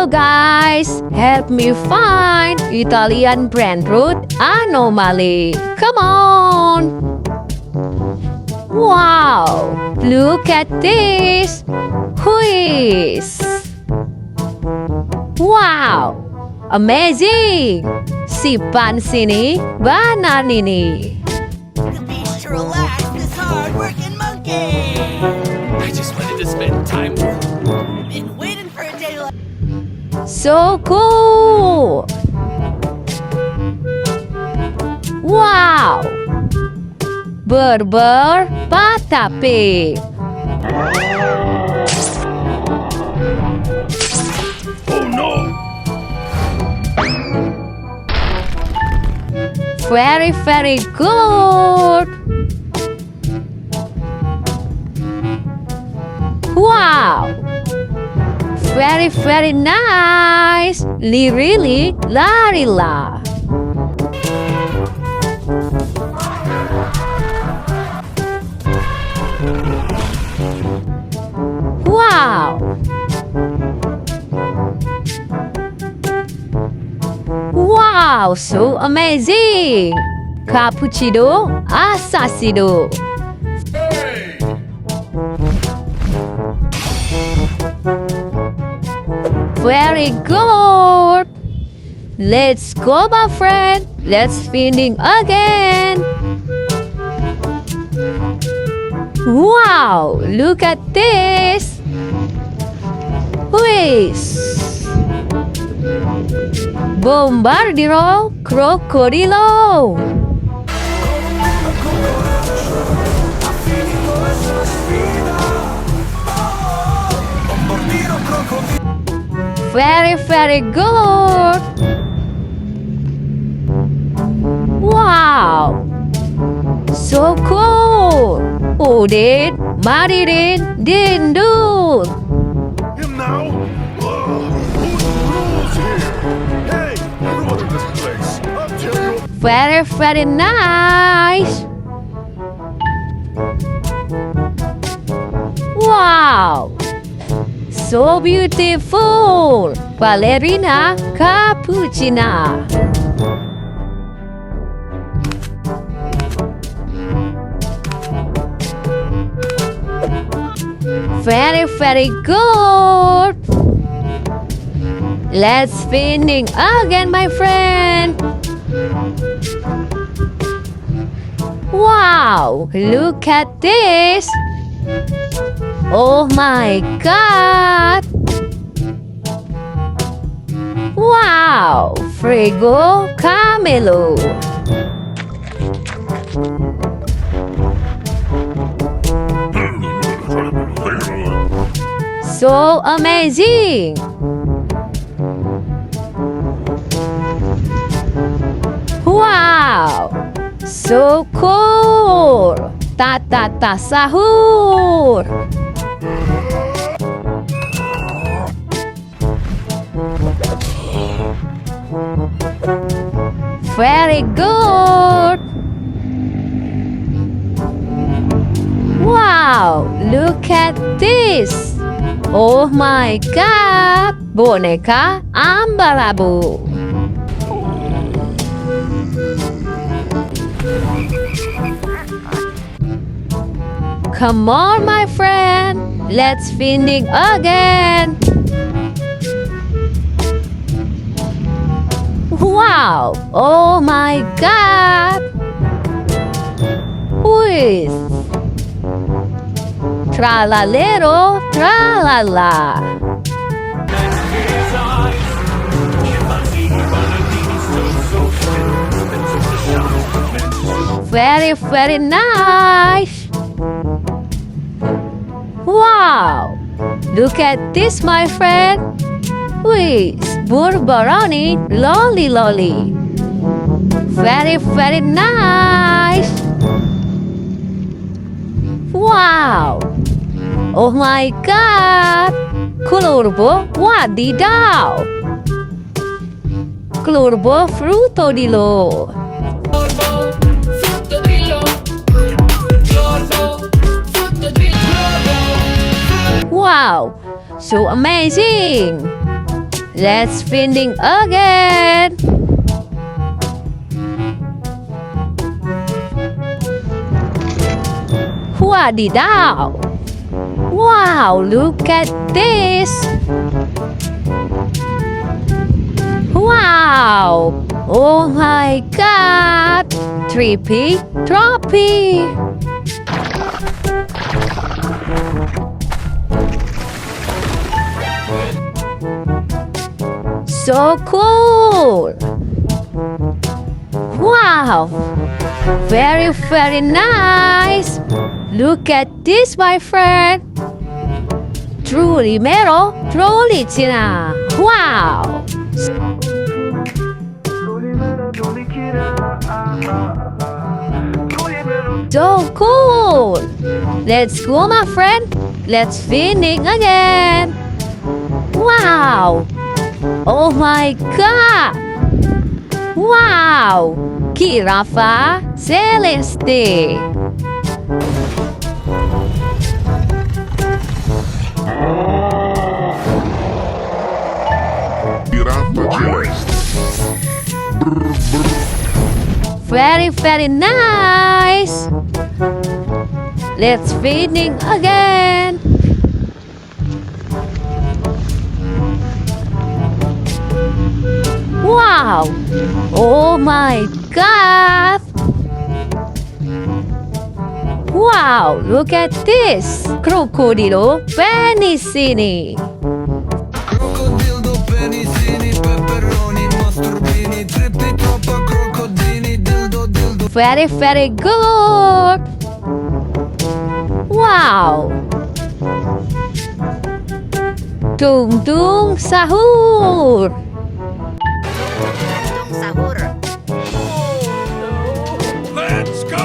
Hello guys, help me find Italian Brainrot Anomali. Come on! Wow! Look at this! Who is? Wow! Amazing! Si Pansini Bananini. The beach to relax this hard-working monkey. I just wanted to spend time with you. Been waiting for a day like So cool! Wow! Berber Patapi. Oh no! Very, very good! Wow! Very, very nice! Really, la. Wow! Wow, so amazing! Cappuccino assassino. Very good! Let's go, my friend! Let's finish again! Wow! Look at this! Whiz! Bombardiro crocodilo! Very, very good! Wow! So cool! Udin, Maririn, Dindut! Him now? Who's here? Hey, everyone in this place. I'll tell you. Very, very nice! Wow! So beautiful! Balerina Cappucina! Very, very good! Let's finish again, my friend! Wow! Look at this! Oh my God! Wow! Frigo Camelo! So amazing! Wow! So cool! Ta sahur! Very good! Wow! Look at this! Oh my God! Boneka Ambarabu! Come on, my friend! Let's finish again! Wow! Oh my God! Whiz! Tralalero Tralala! Very, very nice! Wow! Look at this, my friend! Whiz! Burbaroni lolly! Very, very nice! Wow! Oh my God! Colorbo wadidao! Colorbo fruto di lo! Wow! So amazing! Let's feeding again. Wow! Wow, look at this! Wow! Oh my god! Trippy, droppy! So cool! Wow! Very, very nice! Look at this, my friend! Tralalero Tralala! Wow! So cool! Let's go, my friend! Let's finish again! Wow! Oh my god! Wow! Giraffa Celeste! Giraffa celeste. Very, very nice! Let's finish again! Wow! Oh my god! Wow! Look at this! Crocodilo penicini! Crocodilo penicini, pepperoni, masturbini, trippi troppa crocodini, dildo dildo. Very, very good! Wow! Tung Tung Sahur! Tung Sahur. Let's go!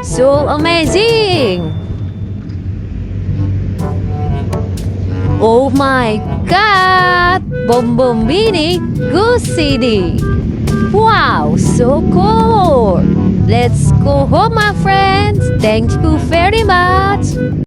So amazing! Oh my god! Bombombini Guzini! Wow, so cool! Let's go home, my friends! Thank you very much!